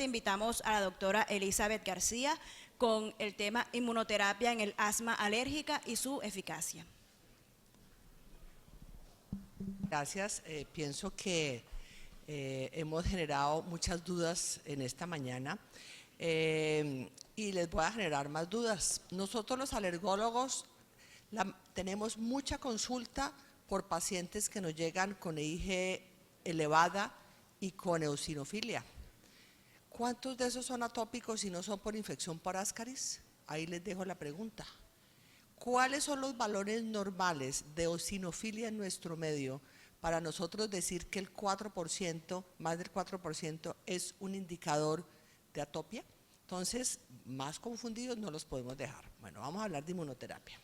invitamos a la doctora Elizabeth García con el tema inmunoterapia en el asma alérgica y su eficacia. Gracias. Pienso que hemos generado muchas dudas en esta mañana y les voy a generar más dudas. Nosotros los alergólogos tenemos mucha consulta por pacientes que nos llegan con IgE elevada y con eosinofilia. ¿Cuántos de esos son atópicos y no son por infección por Ascaris? Ahí les dejo la pregunta. ¿Cuáles son los valores normales de eosinofilia en nuestro medio para nosotros decir que el 4%, más del 4%, es un indicador de atopia? Entonces, más confundidos no los podemos dejar. Bueno, vamos a hablar de inmunoterapia.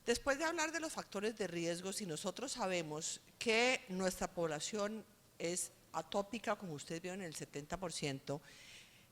Después de hablar de los factores de riesgo, si nosotros sabemos que nuestra población es atópica, como ustedes vieron, en el 70%,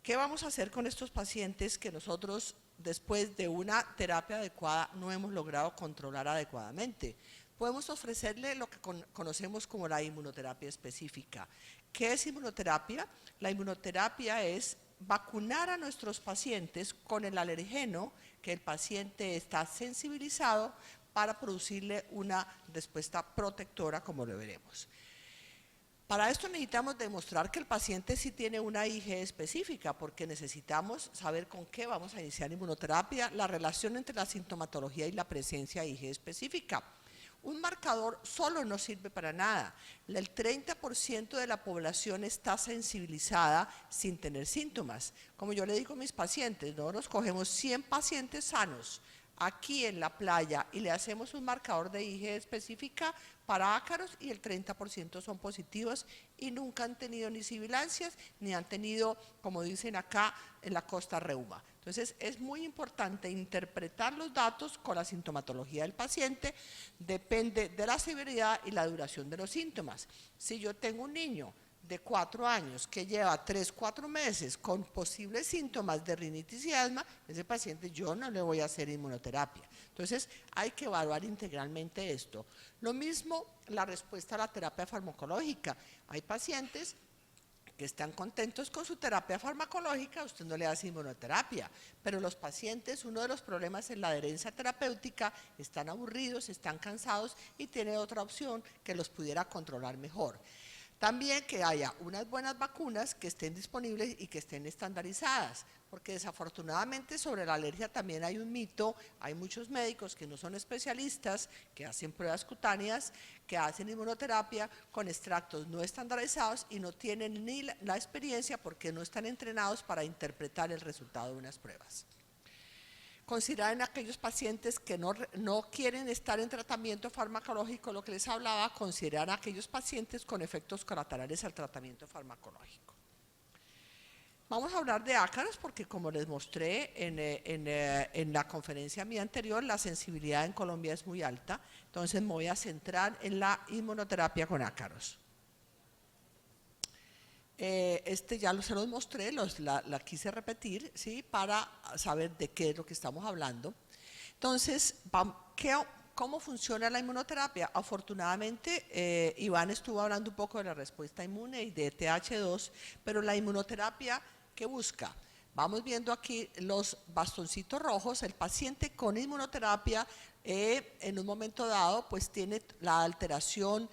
¿qué vamos a hacer con estos pacientes que nosotros, después de una terapia adecuada, no hemos logrado controlar adecuadamente? Podemos ofrecerle lo que conocemos como la inmunoterapia específica. ¿Qué es inmunoterapia? La inmunoterapia es vacunar a nuestros pacientes con el alergeno que el paciente está sensibilizado para producirle una respuesta protectora, como lo veremos. Para esto necesitamos demostrar que el paciente sí tiene una IgE específica, porque necesitamos saber con qué vamos a iniciar inmunoterapia, la relación entre la sintomatología y la presencia de IgE específica. Un marcador solo no sirve para nada. El 30% de la población está sensibilizada sin tener síntomas. Como yo le digo a mis pacientes, no nos cogemos 100 pacientes sanos aquí en la playa y le hacemos un marcador de IgE específica para ácaros y el 30% son positivos y nunca han tenido ni sibilancias ni han tenido, como dicen acá, en la costa reuma. Entonces es muy importante interpretar los datos con la sintomatología del paciente, depende de la severidad y la duración de los síntomas. Si yo tengo un niño de 4 años que lleva 3-4 meses con posibles síntomas de rinitis y asma, ese paciente yo no le voy a hacer inmunoterapia. Entonces hay que evaluar integralmente esto. Lo mismo la respuesta a la terapia farmacológica. Hay pacientes que están contentos con su terapia farmacológica, usted no le hace inmunoterapia, pero los pacientes, uno de los problemas en la adherencia terapéutica, están aburridos, están cansados y tiene otra opción que los pudiera controlar mejor. También que haya unas buenas vacunas que estén disponibles y que estén estandarizadas, porque desafortunadamente sobre la alergia también hay un mito, hay muchos médicos que no son especialistas, que hacen pruebas cutáneas, que hacen inmunoterapia con extractos no estandarizados y no tienen ni la experiencia porque no están entrenados para interpretar el resultado de unas pruebas. Considerar en aquellos pacientes que no quieren estar en tratamiento farmacológico, lo que les hablaba, considerar a aquellos pacientes con efectos colaterales al tratamiento farmacológico. Vamos a hablar de ácaros porque, como les mostré en la conferencia mía anterior, la sensibilidad en Colombia es muy alta, entonces me voy a centrar en la inmunoterapia con ácaros. Ya se los mostré, la quise repetir, ¿sí? Para saber de qué es lo que estamos hablando. Entonces, ¿cómo funciona la inmunoterapia? Afortunadamente, Iván estuvo hablando un poco de la respuesta inmune y de TH2, pero la inmunoterapia, ¿qué busca? Vamos viendo aquí los bastoncitos rojos. El paciente con inmunoterapia en un momento dado pues tiene la alteración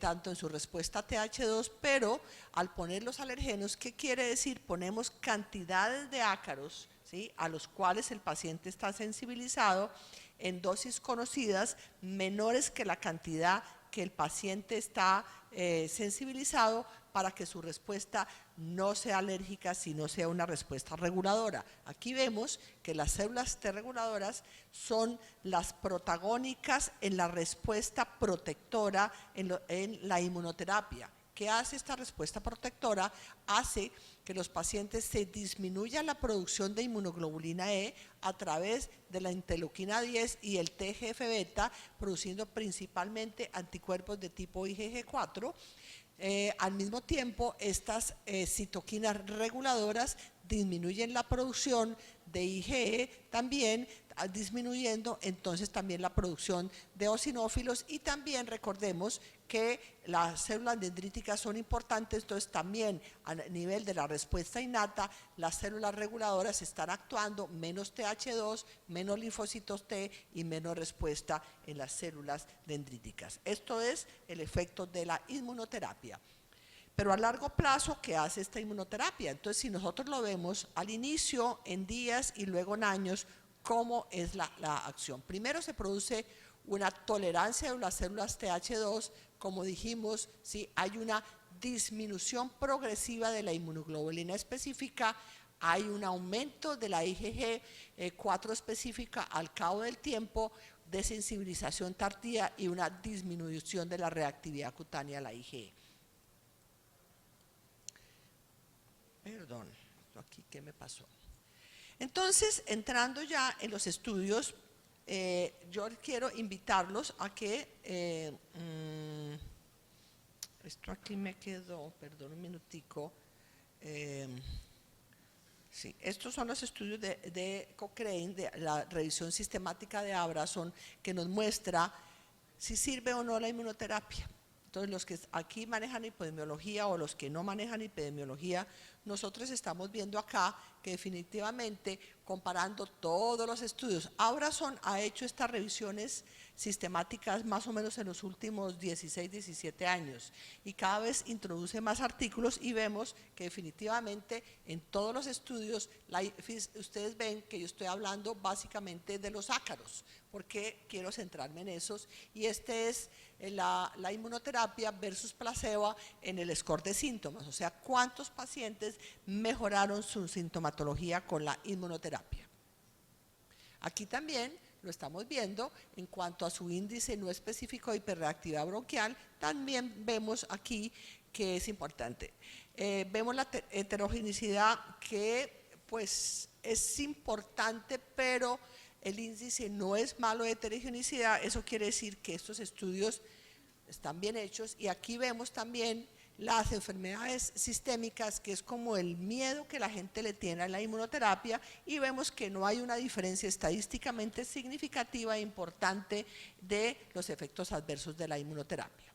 tanto en su respuesta a TH2, pero al poner los alergenos, ¿qué quiere decir? Ponemos cantidades de ácaros, ¿sí?, a los cuales el paciente está sensibilizado en dosis conocidas menores que la cantidad que el paciente está sensibilizado, para que su respuesta no sea alérgica, sino sea una respuesta reguladora. Aquí vemos que las células T reguladoras son las protagónicas en la respuesta protectora en la inmunoterapia. ¿Qué hace esta respuesta protectora? Hace que los pacientes se disminuya la producción de inmunoglobulina E a través de la interleuquina 10 y el TGF-beta, produciendo principalmente anticuerpos de tipo IgG4. Al mismo tiempo, estas citoquinas reguladoras disminuyen la producción de IgE también, disminuyendo entonces también la producción de eosinófilos, y también recordemos que las células dendríticas son importantes, entonces también a nivel de la respuesta innata, las células reguladoras están actuando, menos TH2, menos linfocitos T y menos respuesta en las células dendríticas. Esto es el efecto de la inmunoterapia. Pero a largo plazo, ¿qué hace esta inmunoterapia? Entonces, si nosotros lo vemos al inicio, en días y luego en años, ¿cómo es la acción? Primero se produce una tolerancia de las células TH2, como dijimos, ¿sí? Hay una disminución progresiva de la inmunoglobulina específica, hay un aumento de la IgG4 específica al cabo del tiempo, desensibilización tardía y una disminución de la reactividad cutánea a la IgE. Perdón, aquí ¿qué me pasó? Entonces, entrando ya en los estudios, yo quiero invitarlos a que, esto aquí me quedó, perdón un minutico, sí, estos son los estudios de Cochrane, de la revisión sistemática de Abramson, que nos muestra si sirve o no la inmunoterapia. Entonces, los que aquí manejan epidemiología o los que no manejan epidemiología, nosotros estamos viendo acá que definitivamente, comparando todos los estudios, Abramson ha hecho estas revisiones sistemáticas más o menos en los últimos 16, 17 años, y cada vez introduce más artículos y vemos que definitivamente en todos los estudios, ustedes ven que yo estoy hablando básicamente de los ácaros, porque quiero centrarme en esos, y este es la inmunoterapia versus placebo en el score de síntomas, o sea, cuántos pacientes mejoraron su sintomatología con la inmunoterapia. Aquí también lo estamos viendo en cuanto a su índice no específico de hiperreactividad bronquial, también vemos aquí que es importante. Vemos la heterogeneidad, que pues es importante, pero el índice no es malo de heterogeneidad. Eso quiere decir que estos estudios están bien hechos, y aquí vemos también las enfermedades sistémicas, que es como el miedo que la gente le tiene a la inmunoterapia, y vemos que no hay una diferencia estadísticamente significativa e importante de los efectos adversos de la inmunoterapia.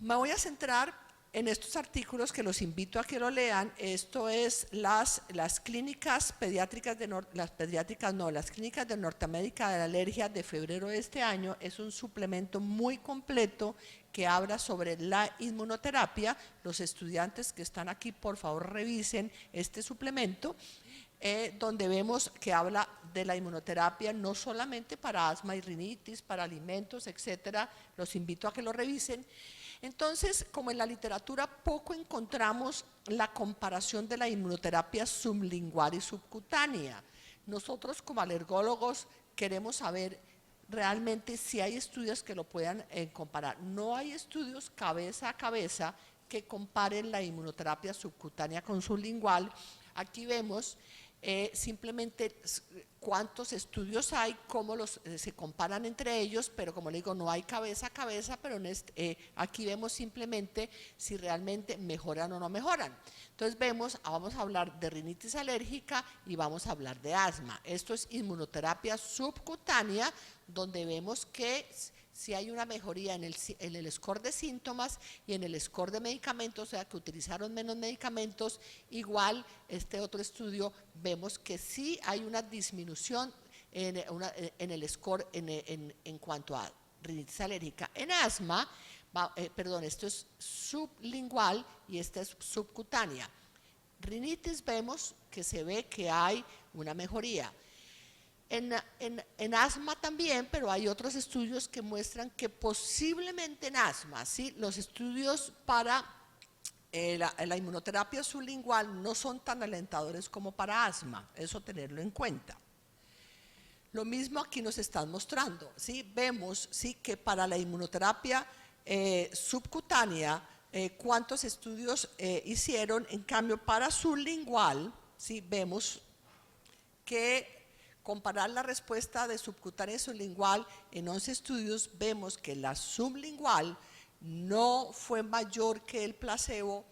Me voy a centrar en estos artículos que los invito a que lo lean. Esto es las clínicas pediátricas las clínicas de Norteamérica de la alergia de febrero de este año. Es un suplemento muy completo que habla sobre la inmunoterapia. Los estudiantes que están aquí, por favor, revisen este suplemento, donde vemos que habla de la inmunoterapia no solamente para asma y rinitis, para alimentos, etcétera. Los invito a que lo revisen. Entonces, como en la literatura poco encontramos la comparación de la inmunoterapia sublingual y subcutánea, nosotros como alergólogos queremos saber realmente si hay estudios que lo puedan comparar. No hay estudios cabeza a cabeza que comparen la inmunoterapia subcutánea con sublingual. Aquí vemos simplemente cuántos estudios hay, cómo se comparan entre ellos, pero como le digo, no hay cabeza a cabeza, pero aquí vemos simplemente si realmente mejoran o no mejoran. Entonces vamos a hablar de rinitis alérgica y vamos a hablar de asma. Esto es inmunoterapia subcutánea, donde vemos que si hay una mejoría en el score de síntomas y en el score de medicamentos, o sea que utilizaron menos medicamentos. Igual este otro estudio vemos que sí hay una disminución en el score en cuanto a rinitis alérgica. En asma, esto es sublingual y esta es subcutánea. Rinitis vemos que se ve que hay una mejoría. En asma también, pero hay otros estudios que muestran que posiblemente en asma, ¿sí? Los estudios para la inmunoterapia sublingual no son tan alentadores como para asma, eso tenerlo en cuenta. Lo mismo aquí nos están mostrando, ¿sí? Vemos, ¿sí?, que para la inmunoterapia subcutánea, cuántos estudios hicieron. En cambio, para sublingual, ¿sí?, vemos que comparar la respuesta de subcutánea y sublingual en 11 estudios, vemos que la sublingual no fue mayor que el placebo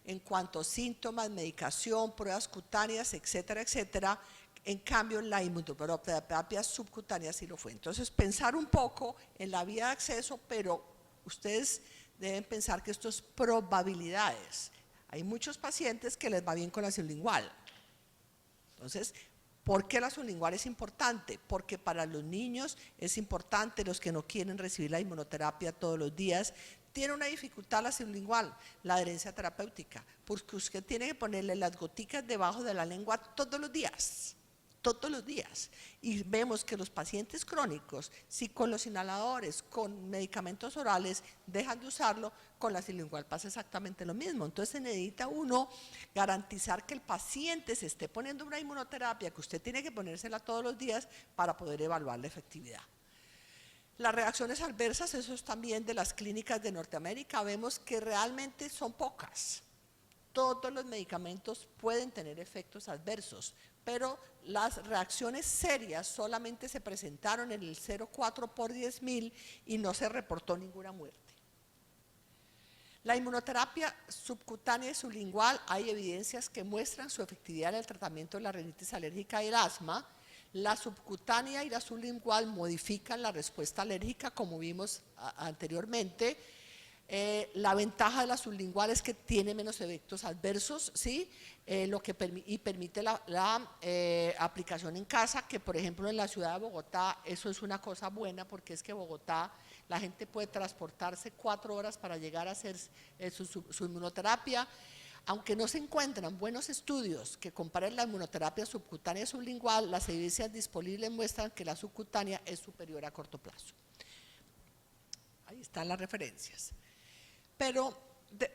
en cuanto a síntomas, medicación, pruebas cutáneas, etcétera, etcétera. En cambio, la inmunoterapia subcutánea sí lo fue. Entonces, pensar un poco en la vía de acceso, pero ustedes deben pensar que esto es probabilidades. Hay muchos pacientes que les va bien con la sublingual. Entonces, ¿por qué la sublingual es importante? Porque para los niños es importante, los que no quieren recibir la inmunoterapia todos los días, tiene una dificultad la sublingual, la adherencia terapéutica, porque usted tiene que ponerle las goticas debajo de la lengua todos los días. Todos los días, y vemos que los pacientes crónicos, si con los inhaladores, con medicamentos orales, dejan de usarlo, con la sublingual pasa exactamente lo mismo. Entonces necesita uno garantizar que el paciente se esté poniendo una inmunoterapia, que usted tiene que ponérsela todos los días para poder evaluar la efectividad. Las reacciones adversas, eso es también de las clínicas de Norteamérica, vemos que realmente son pocas. Todos los medicamentos pueden tener efectos adversos, pero las reacciones serias solamente se presentaron en el 0,4 por 10.000 y no se reportó ninguna muerte. La inmunoterapia subcutánea y sublingual, hay evidencias que muestran su efectividad en el tratamiento de la rinitis alérgica y el asma. La subcutánea y la sublingual modifican la respuesta alérgica, como vimos anteriormente. La ventaja de la sublingual es que tiene menos efectos adversos, ¿sí? Permite la aplicación en casa, que por ejemplo en la ciudad de Bogotá eso es una cosa buena, porque es que Bogotá la gente puede transportarse 4 horas para llegar a hacer su inmunoterapia. Aunque no se encuentran buenos estudios que comparen la inmunoterapia subcutánea y sublingual, las evidencias disponibles muestran que la subcutánea es superior a corto plazo. Ahí están las referencias. Pero,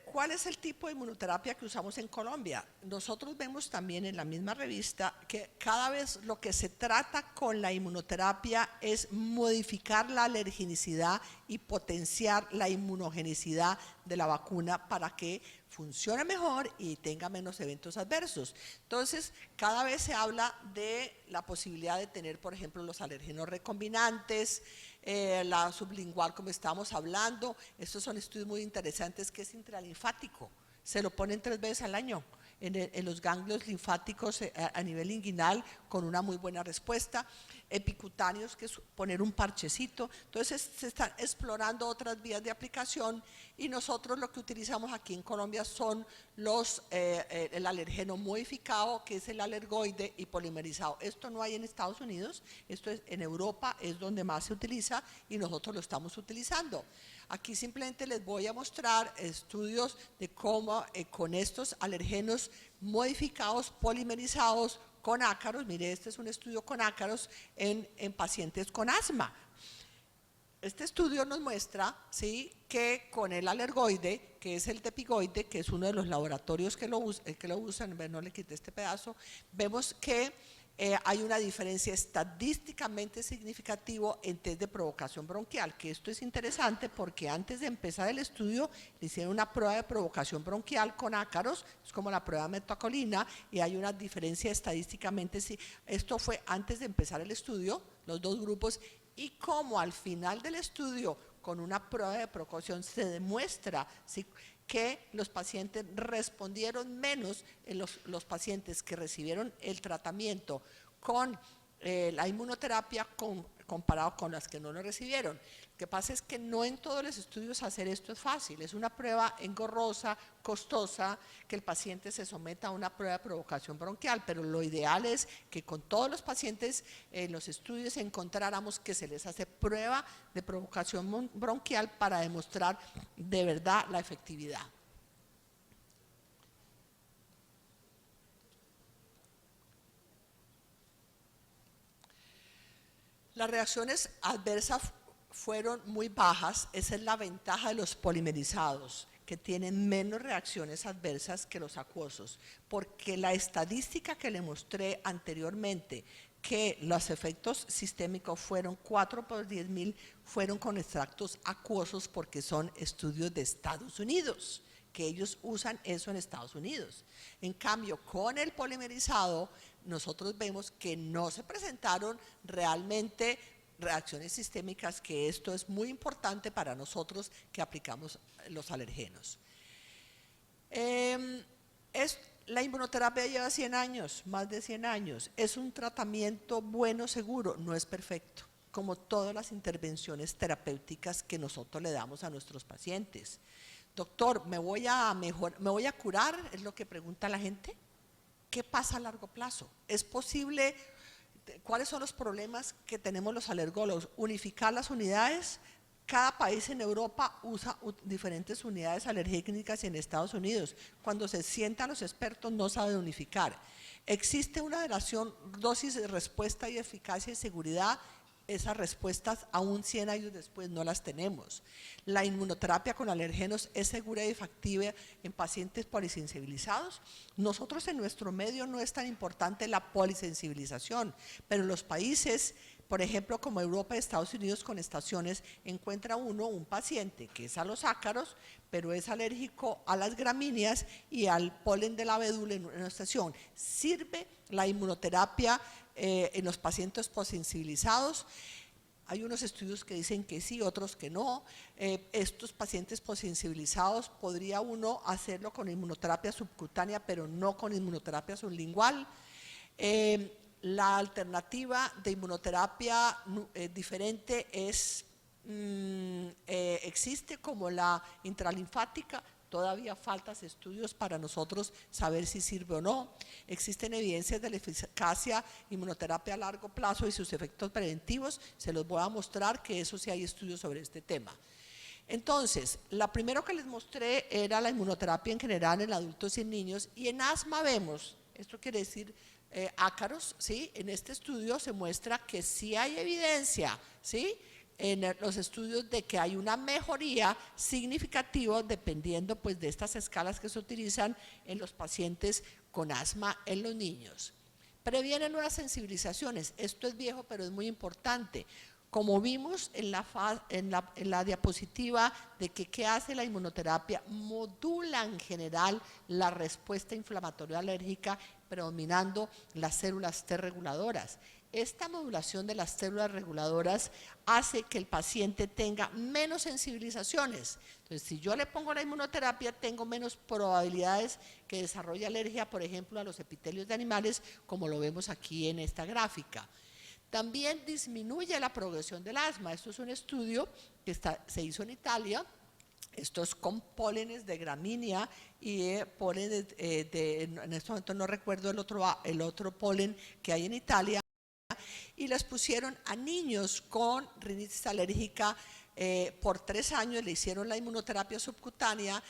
¿cuál es el tipo de inmunoterapia que usamos en Colombia? Nosotros vemos también en la misma revista que cada vez lo que se trata con la inmunoterapia es modificar la alergenicidad y potenciar la inmunogenicidad de la vacuna para que funcione mejor y tenga menos eventos adversos. Entonces, cada vez se habla de la posibilidad de tener, por ejemplo, los alergenos recombinantes, la sublingual, como estábamos hablando. Estos son estudios muy interesantes, que es intralinfático, se lo ponen 3 veces al año en los ganglios linfáticos a nivel inguinal, con una muy buena respuesta. Epicutáneos, que es poner un parchecito. Entonces se están explorando otras vías de aplicación, y nosotros lo que utilizamos aquí en Colombia son el alergeno modificado, que es el alergoide y polimerizado. Esto no hay en Estados Unidos, esto es en Europa, es donde más se utiliza, y nosotros lo estamos utilizando. Aquí simplemente les voy a mostrar estudios de cómo con estos alergenos modificados, polimerizados, con ácaros. Mire, este es un estudio con ácaros en pacientes con asma. Este estudio nos muestra, ¿sí?, que con el alergoide, que es el tepigoide, que es uno de los laboratorios que lo usan, no le quité este pedazo, vemos que hay una diferencia estadísticamente significativa en test de provocación bronquial, que esto es interesante porque antes de empezar el estudio le hicieron una prueba de provocación bronquial con ácaros, es como la prueba metacolina, y hay una diferencia estadísticamente. Esto fue antes de empezar el estudio, los dos grupos, y como al final del estudio, con una prueba de provocación, se demuestra, ¿sí?, que los pacientes respondieron menos en los pacientes que recibieron el tratamiento con la inmunoterapia comparado con las que no lo recibieron. Lo que pasa es que no en todos los estudios hacer esto es fácil, es una prueba engorrosa, costosa, que el paciente se someta a una prueba de provocación bronquial, pero lo ideal es que con todos los pacientes en los estudios encontráramos que se les hace prueba de provocación bronquial para demostrar de verdad la efectividad. Las reacciones adversas fueron muy bajas. Esa es la ventaja de los polimerizados, que tienen menos reacciones adversas que los acuosos, porque la estadística que le mostré anteriormente, que los efectos sistémicos fueron 4 por 10.000, fueron con extractos acuosos, porque son estudios de Estados Unidos, que ellos usan eso en Estados Unidos. En cambio, con el polimerizado, nosotros vemos que no se presentaron realmente reacciones sistémicas, que esto es muy importante para nosotros que aplicamos los alergenos. La inmunoterapia lleva 100 años, más de 100 años. Es un tratamiento bueno, seguro, no es perfecto, como todas las intervenciones terapéuticas que nosotros le damos a nuestros pacientes. Doctor, ¿me voy a curar? Es lo que pregunta la gente. ¿Qué pasa a largo plazo? ¿Es posible? ¿Cuáles son los problemas que tenemos los alergólogos? Unificar las unidades. Cada país en Europa usa diferentes unidades alergénicas y en Estados Unidos. Cuando se sientan los expertos no saben unificar. Existe una relación dosis de respuesta y eficacia y seguridad. Esas respuestas aún 100 años después no las tenemos. La inmunoterapia con alergenos es segura y factible en pacientes polisensibilizados. Nosotros en nuestro medio no es tan importante la polisensibilización, pero en los países, por ejemplo, como Europa y Estados Unidos con estaciones, encuentra uno un paciente que es a los ácaros, pero es alérgico a las gramíneas y al polen del abedul en una estación. ¿Sirve la inmunoterapia en los pacientes possensibilizados? Hay unos estudios que dicen que sí, otros que no. Estos pacientes possensibilizados podría uno hacerlo con inmunoterapia subcutánea, pero no con inmunoterapia sublingual. La alternativa de inmunoterapia diferente existe como la intralinfática. Todavía faltan estudios para nosotros saber si sirve o no. Existen evidencias de la eficacia inmunoterapia a largo plazo y sus efectos preventivos. Se los voy a mostrar que eso sí hay estudios sobre este tema. Entonces, la primero que les mostré era la inmunoterapia en general en adultos y en niños, y en asma vemos, esto quiere decir ácaros, ¿sí? En este estudio se muestra que sí hay evidencia, ¿sí?, en los estudios de que hay una mejoría significativa dependiendo pues de estas escalas que se utilizan en los pacientes con asma en los niños. Previene nuevas sensibilizaciones. Esto es viejo, pero es muy importante. Como vimos en la diapositiva de que qué hace la inmunoterapia, modula en general la respuesta inflamatoria alérgica, predominando las células T reguladoras. Esta modulación de las células reguladoras hace que el paciente tenga menos sensibilizaciones. Entonces, si yo le pongo la inmunoterapia, tengo menos probabilidades que desarrolle alergia, por ejemplo, a los epitelios de animales, como lo vemos aquí en esta gráfica. También disminuye la progresión del asma. Esto es un estudio que se hizo en Italia. Esto es con pólenes de gramínea y pólenes en este momento no recuerdo el otro polen que hay en Italia, y les pusieron a niños con rinitis alérgica por 3 años, le hicieron la inmunoterapia subcutánea,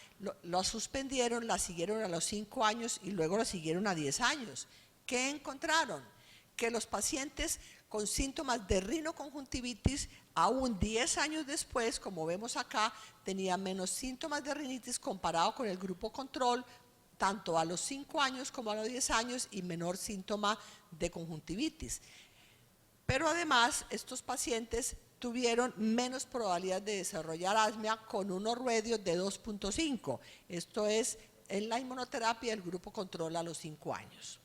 lo suspendieron, la siguieron a los 5 años y luego la siguieron a 10 años. ¿Qué encontraron? Que los pacientes con síntomas de rinoconjuntivitis, aún 10 años después, como vemos acá, tenían menos síntomas de rinitis comparado con el grupo control, tanto a los 5 años como a los 10 años, y menor síntoma de conjuntivitis. Pero además, estos pacientes tuvieron menos probabilidad de desarrollar asma con un R-radio de 2.5. Esto es en la inmunoterapia del grupo control a los 5 años.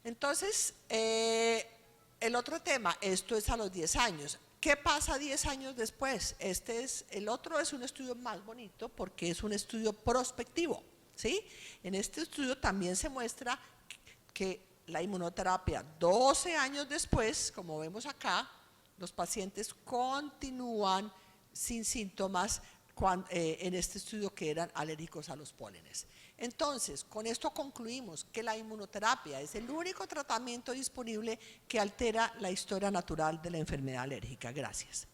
Entonces, el otro tema, esto es a los 10 años. ¿Qué pasa 10 años después? El otro es un estudio más bonito porque es un estudio prospectivo, ¿sí? En este estudio también se muestra que la inmunoterapia 12 años después, como vemos acá, los pacientes continúan sin síntomas en este estudio que eran alérgicos a los pólenes. Entonces, con esto concluimos que la inmunoterapia es el único tratamiento disponible que altera la historia natural de la enfermedad alérgica. Gracias.